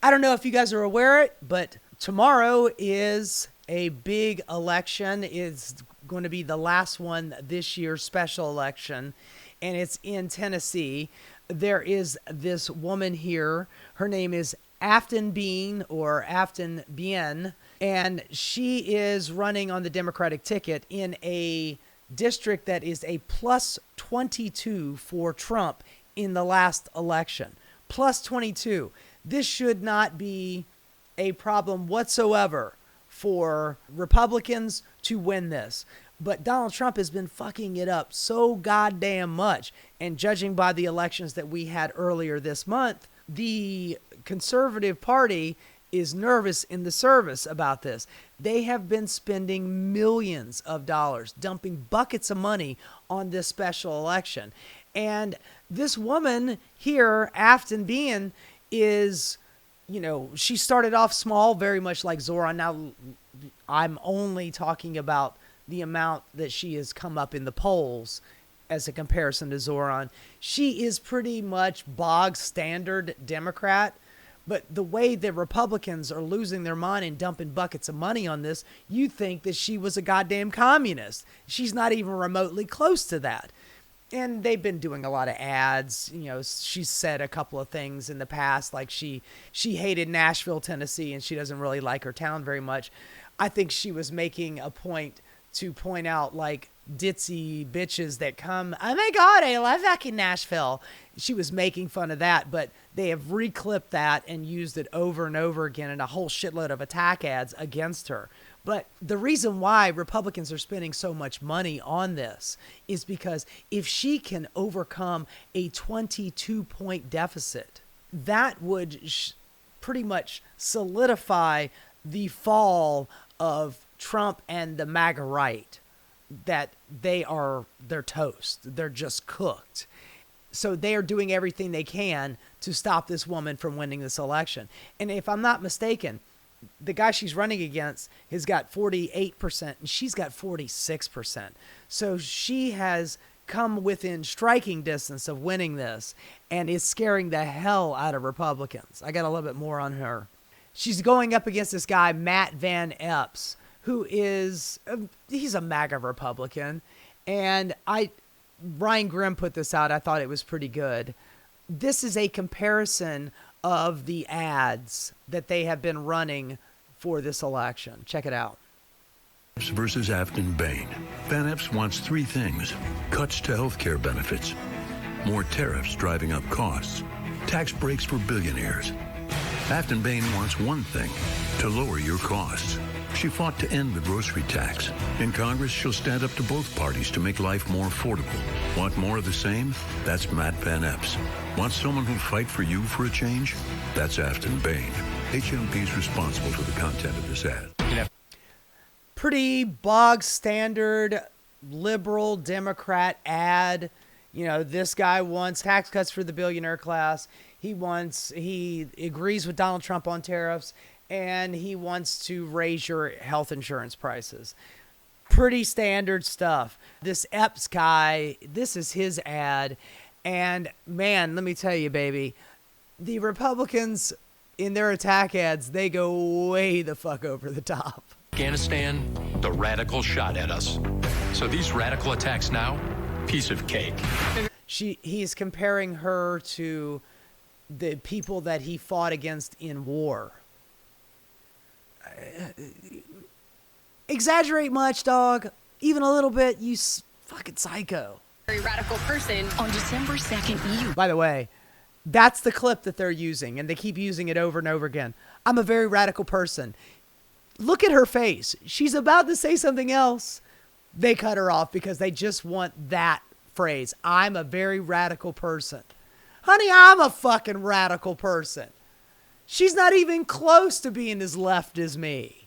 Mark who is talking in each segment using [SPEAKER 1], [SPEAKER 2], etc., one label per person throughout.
[SPEAKER 1] I don't know if you guys are aware, but tomorrow is a big election. It's going to be the last one this year, special election, and it's in Tennessee. There is this woman here. Her name is Aftyn Behn, and she is running on the Democratic ticket in a district that is a plus 22 for Trump in the last election. Plus 22. This should not be a problem whatsoever for Republicans to win this. But Donald Trump has been fucking it up so goddamn much. And judging by the elections that we had earlier this month, the Conservative Party is nervous in the service about this. They have been spending millions of dollars, dumping buckets of money on this special election. And this woman here, Aftyn Behn, is, you know, she started off small, very much like Zoran. Now, I'm only talking about the amount that she has come up in the polls as a comparison to Zoran. She is pretty much bog standard Democrat, but the way that Republicans are losing their mind and dumping buckets of money on this, you think that she was a goddamn communist. She's not even remotely close to that. And they've been doing a lot of ads. You know, she's said a couple of things in the past, like she hated Nashville, Tennessee, and she doesn't really like her town very much. I think she was making a point to point out, like, ditzy bitches that come, oh my God, I love fucking Nashville. She was making fun of that, but they have reclipped that and used it over and over again in a whole shitload of attack ads against her. But the reason why Republicans are spending so much money on this is because if she can overcome a 22-point deficit, that would pretty much solidify the fall of Trump and the MAGA right, that they're toast. They're just cooked. So they are doing everything they can to stop this woman from winning this election. And if I'm not mistaken, the guy she's running against has got 48% and she's got 46%. So she has come within striking distance of winning this and is scaring the hell out of Republicans. I got a little bit more on her. She's going up against this guy, Mark Van Epps, who is, he's a MAGA Republican. And Ryan Grimm put this out. I thought it was pretty good. This is a comparison of the ads that they have been running for this election. Check it out.
[SPEAKER 2] Versus Aftyn Behn. Van Epps wants three things: cuts to health care benefits, more tariffs driving up costs, tax breaks for billionaires. Aftyn Behn wants one thing: to lower your costs. She fought to end the grocery tax. In Congress, she'll stand up to both parties to make life more affordable. Want more of the same? That's Mark Van Epps. Want someone who'll fight for you for a change? That's Aftyn Behn. HMP is responsible for the content of this ad.
[SPEAKER 1] Pretty bog standard liberal Democrat ad. You know, this guy wants tax cuts for the billionaire class. He agrees with Donald Trump on tariffs, and he wants to raise your health insurance prices. Pretty standard stuff. This Epps guy, this is his ad. And man, let me tell you, baby, the Republicans in their attack ads, they go way the fuck over the top.
[SPEAKER 3] Afghanistan, the radical shot at us. So these radical attacks now, piece of cake.
[SPEAKER 1] He's comparing her to the people that he fought against in war. Exaggerate much, dog? Even a little bit, you fucking psycho.
[SPEAKER 4] Very radical person.
[SPEAKER 5] On December 2nd,
[SPEAKER 1] By the way, that's the clip that they're using, and they keep using it over and over again. I'm a very radical person. Look at her face. She's about to say something else. They cut her off because they just want that phrase. I'm a very radical person. Honey, I'm a fucking radical person. She's not even close to being as left as me.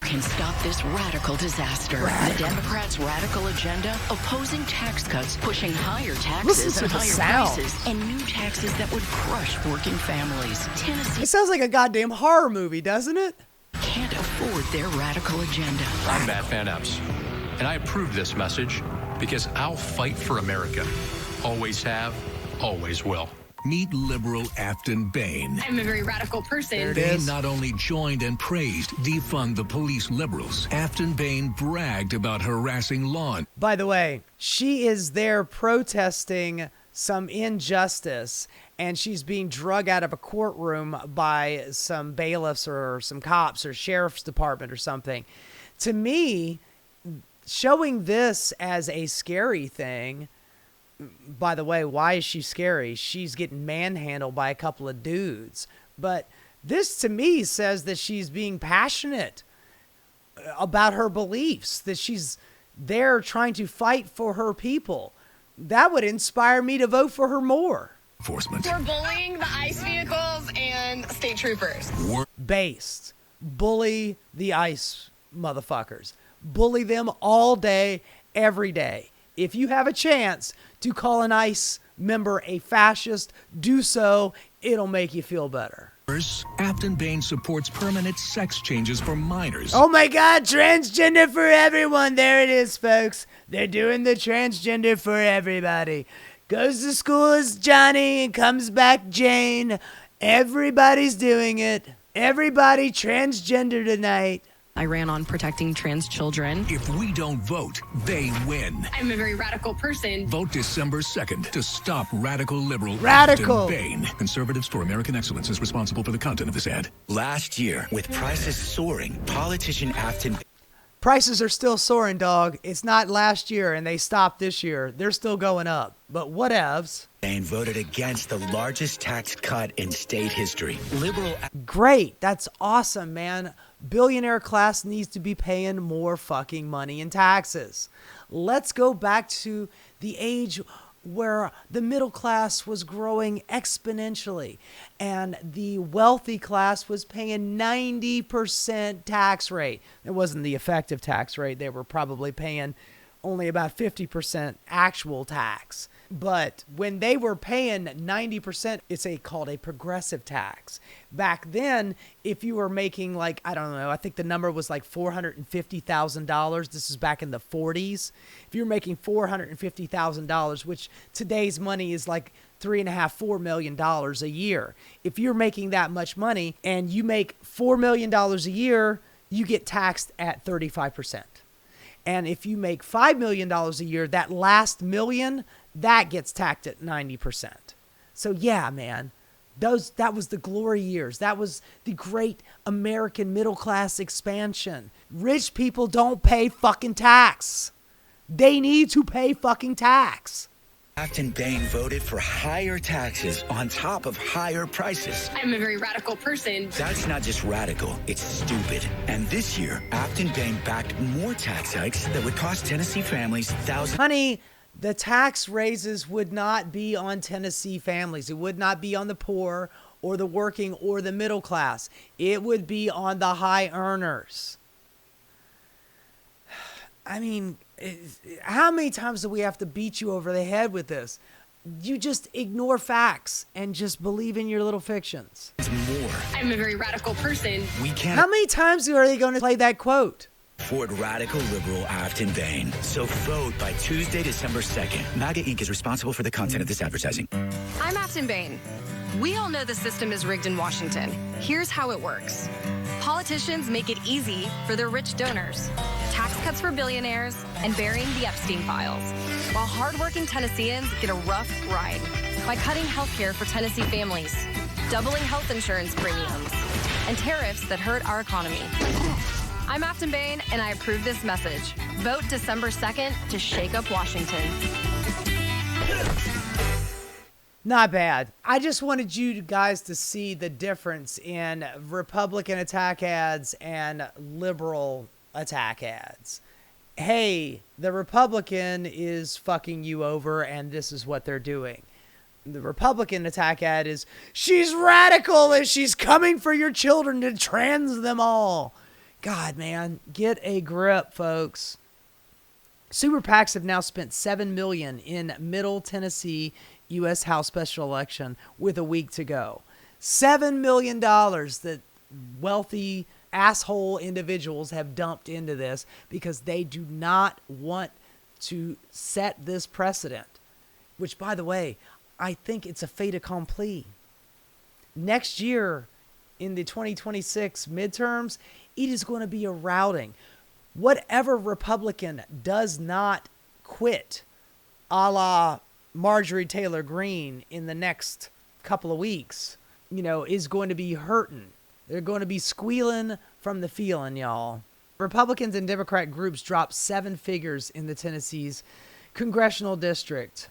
[SPEAKER 5] can stop this radical disaster. The Democrats' radical agenda, opposing tax cuts, pushing higher taxes and higher prices, and new taxes that would crush working families. Tennessee
[SPEAKER 1] It sounds like a goddamn horror movie, doesn't it?
[SPEAKER 5] Can't afford their radical agenda.
[SPEAKER 3] I'm Mark Van Epps, and I approve this message because I'll fight for America. Always have, always will.
[SPEAKER 4] Meet liberal Aftyn Behn.
[SPEAKER 6] I'm a very radical person.
[SPEAKER 4] Behn not only joined and praised defund the police liberals, Aftyn Behn bragged about harassing law.
[SPEAKER 1] By the way, she is there protesting some injustice, and she's being drug out of a courtroom by some bailiffs or some cops or sheriff's department or something. To me, showing this as a scary thing. By the way, why is she scary? She's getting manhandled by a couple of dudes. But this to me says that she's being passionate about her beliefs, that she's there trying to fight for her people. That would inspire me to vote for her more.
[SPEAKER 4] Enforcement.
[SPEAKER 6] We're bullying the ICE vehicles and state troopers.
[SPEAKER 1] Based. Bully the ICE motherfuckers. Bully them all day, every day. If you have a chance to call an ICE member a fascist, do so. It'll make you feel better.
[SPEAKER 4] Aftyn Behn supports permanent sex changes for minors.
[SPEAKER 1] Oh my God, transgender for everyone. There it is, folks. They're doing the transgender for everybody. Goes to school as Johnny and comes back Jane. Everybody's doing it. Everybody transgender tonight.
[SPEAKER 7] I ran on protecting trans children.
[SPEAKER 4] If we don't vote, they win.
[SPEAKER 6] I'm a very radical person.
[SPEAKER 4] Vote December 2nd to stop radical liberal
[SPEAKER 1] Radical.
[SPEAKER 4] Aftyn Behn. Conservatives for American Excellence is responsible for the content of this ad.
[SPEAKER 8] Last year, with prices soaring, politician Aftyn
[SPEAKER 1] Prices are still soaring, dog. It's not last year and they stopped this year. They're still going up. But whatevs.
[SPEAKER 8] Behn voted against the largest tax cut in state history. Liberal.
[SPEAKER 1] Great. That's awesome, man. Billionaire class needs to be paying more fucking money in taxes. Let's go back to the age where the middle class was growing exponentially and the wealthy class was paying 90% tax rate. It wasn't the effective tax rate. They were probably paying only about 50% actual tax. But when they were paying 90%, it's called a progressive tax. Back then, if you were making like, I don't know, I think the number was like $450,000. This is back in the 40s. If you're making $450,000, which today's money is like $3.5–4 million a year. If you're making that much money and you make $4 million a year, you get taxed at 35%. And if you make $5 million a year, that last million, that gets taxed at 90%. So yeah, man, that was the glory years. That was the great American middle class expansion. Rich people don't pay fucking tax. They need to pay fucking tax.
[SPEAKER 8] Aftyn Behn voted for higher taxes on top of higher prices.
[SPEAKER 6] I'm a very radical person.
[SPEAKER 8] That's not just radical, it's stupid. And this year, Aftyn Behn backed more tax hikes that would cost Tennessee families thousands.
[SPEAKER 1] Honey, the tax raises would not be on Tennessee families. It would not be on the poor or the working or the middle class. It would be on the high earners. I mean, how many times do we have to beat you over the head with this? You just ignore facts and just believe in your little fictions.
[SPEAKER 8] More.
[SPEAKER 6] I'm a very radical person.
[SPEAKER 8] We can't
[SPEAKER 1] How many times are they going to play that quote?
[SPEAKER 8] afford radical liberal Aftyn Behn. So vote by Tuesday, December 2nd. MAGA Inc. is responsible for the content of this advertising.
[SPEAKER 7] I'm Aftyn Behn. We all know the system is rigged in Washington. Here's how it works. Politicians make it easy for their rich donors. Tax cuts for billionaires and burying the Epstein files. While hardworking Tennesseans get a rough ride by cutting health care for Tennessee families, doubling health insurance premiums, and tariffs that hurt our economy. I'm Aftyn Behn, and I approve this message. Vote December 2nd to shake up Washington.
[SPEAKER 1] Not bad. I just wanted you guys to see the difference in Republican attack ads and liberal attack ads. Hey, the Republican is fucking you over and this is what they're doing. The Republican attack ad is, she's radical and she's coming for your children to trans them all. God, man, get a grip, folks. Super PACs have now spent $7 million in Middle Tennessee U.S. House special election with a week to go. $7 million that wealthy asshole individuals have dumped into this because they do not want to set this precedent. Which, by the way, I think it's a fait accompli. Next year, in the 2026 midterms, it is going to be a routing. Whatever Republican does not quit, a la Marjorie Taylor Greene in the next couple of weeks, is going to be hurting. They're going to be squealing from the feeling, y'all. Republicans and Democrat groups dropped 7 figures in the Tennessee's Congressional District.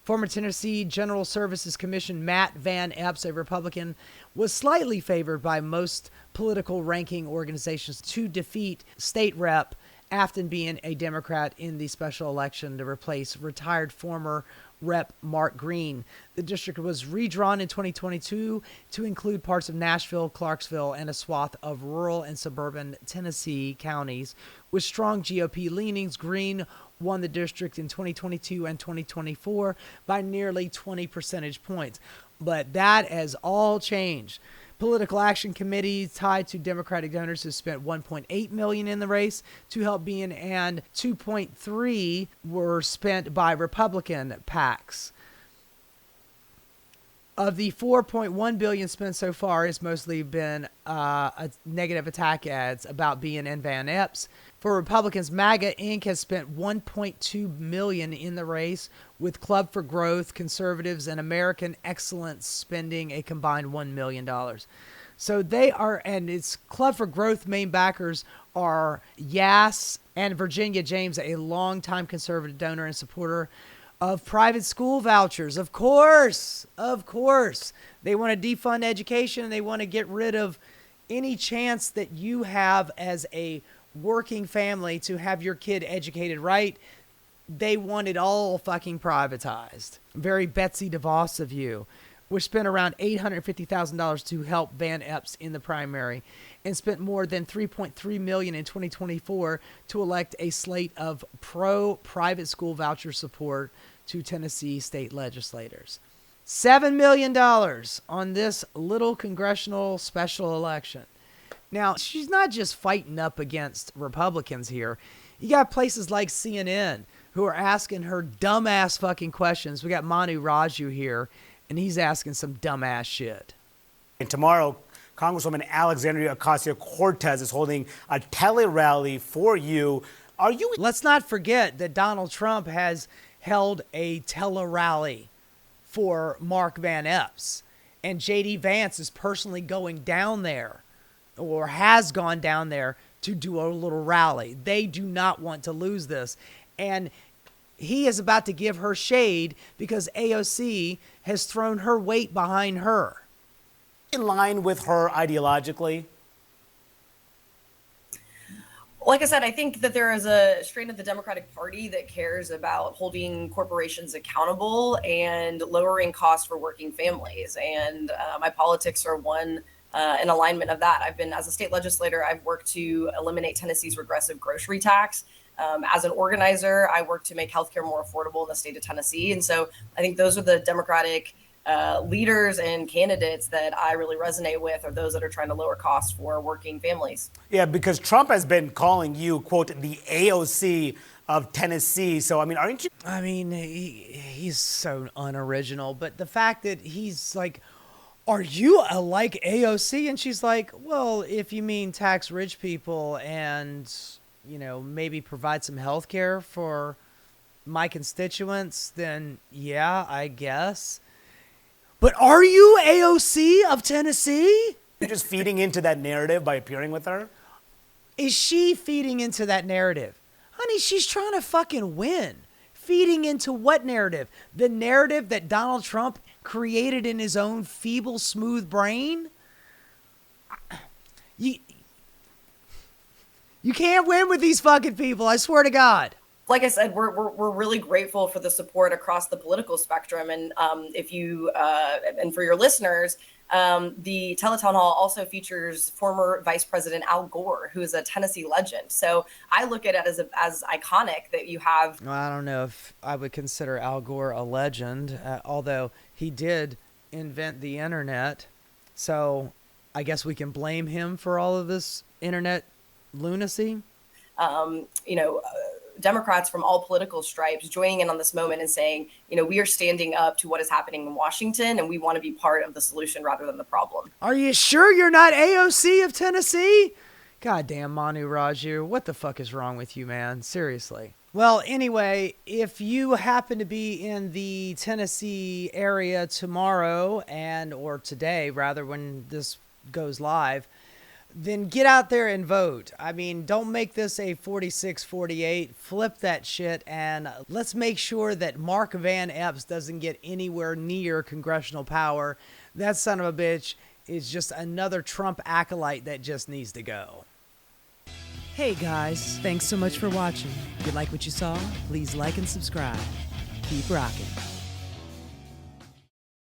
[SPEAKER 1] Former Tennessee General Services Commission Mark Van Epps, a Republican, was slightly favored by most political ranking organizations to defeat State Rep Aftyn Behn, a Democrat, in the special election to replace retired former Rep Mark Green. The district was redrawn in 2022 to include parts of Nashville, Clarksville, and a swath of rural and suburban Tennessee counties. With strong GOP leanings, Green won the district in 2022 and 2024 by nearly 20 percentage points. But that has all changed. Political action committees tied to Democratic donors have spent $1.8 million in the race to help Behn, and $2.3 were spent by Republican PACs. Of the $4.1 billion spent so far, it's mostly been negative attack ads about Behn and Van Epps. For Republicans, MAGA Inc. has spent $1.2 million in the race, with Club for Growth, Conservatives, and American Excellence spending a combined $1 million. So they are, and its Club for Growth main backers are Yass and Virginia James, a longtime conservative donor and supporter of private school vouchers. Of course. They want to defund education, and they want to get rid of any chance that you have as a working family to have your kid educated right. They want it all fucking privatized. Very Betsy DeVos of you. We spent around $850,000 to help Van Epps in the primary, and spent more than $3.3 million in 2024 to elect a slate of pro-private school voucher support to Tennessee state legislators. $7 million on this little congressional special election. Now, she's not just fighting up against Republicans here. You got places like CNN who are asking her dumbass fucking questions. We got Manu Raju here, and he's asking some dumbass shit.
[SPEAKER 9] And tomorrow, Congresswoman Alexandria Ocasio-Cortez is holding a tele-rally for you.
[SPEAKER 1] Let's not forget that Donald Trump has held a tele-rally for Mark Van Epps. And J.D. Vance is personally going down there, or has gone down there, to do a little rally. They do not want to lose this. And he is about to give her shade because AOC has thrown her weight behind her.
[SPEAKER 9] In line with her ideologically?
[SPEAKER 10] Like I said, I think that there is a strain of the Democratic Party that cares about holding corporations accountable and lowering costs for working families. And my politics are one in alignment of that. As a state legislator, I've worked to eliminate Tennessee's regressive grocery tax. As an organizer, I work to make healthcare more affordable in the state of Tennessee. And so I think those are the Democratic leaders and candidates that I really resonate with, are those that are trying to lower costs for working families.
[SPEAKER 9] Yeah, because Trump has been calling you, quote, the AOC of Tennessee. So, aren't you?
[SPEAKER 1] He's so unoriginal. But the fact that he's like, are you like AOC? And she's like, well, if you mean tax rich people and, maybe provide some health care for my constituents, then yeah, I guess. But are you AOC of Tennessee?
[SPEAKER 9] You're just feeding into that narrative by appearing with her?
[SPEAKER 1] Is she feeding into that narrative? Honey, she's trying to fucking win. Feeding into what narrative? The narrative that Donald Trump created in his own feeble, smooth brain? You can't win with these fucking people, I swear to God.
[SPEAKER 10] Like I said, we're really grateful for the support across the political spectrum. And if you and for your listeners, the Teletown Hall also features former Vice President Al Gore, who is a Tennessee legend. So I look at it as iconic that you have.
[SPEAKER 1] Well, I don't know if I would consider Al Gore a legend, although he did invent the internet. So I guess we can blame him for all of this internet lunacy.
[SPEAKER 10] Democrats from all political stripes joining in on this moment and saying, we are standing up to what is happening in Washington, and we want to be part of the solution rather than the problem.
[SPEAKER 1] Are you sure you're not AOC of Tennessee? Goddamn, Manu Raju, what the fuck is wrong with you, man? Seriously. Well, anyway, if you happen to be in the Tennessee area tomorrow or today, rather, when this goes live, then get out there and vote. I mean, don't make this a 46-48. Flip that shit, and let's make sure that Mark Van Epps doesn't get anywhere near congressional power. That son of a bitch is just another Trump acolyte that just needs to go. Hey guys, thanks so much for watching. If you like what you saw, please like and subscribe. Keep rocking.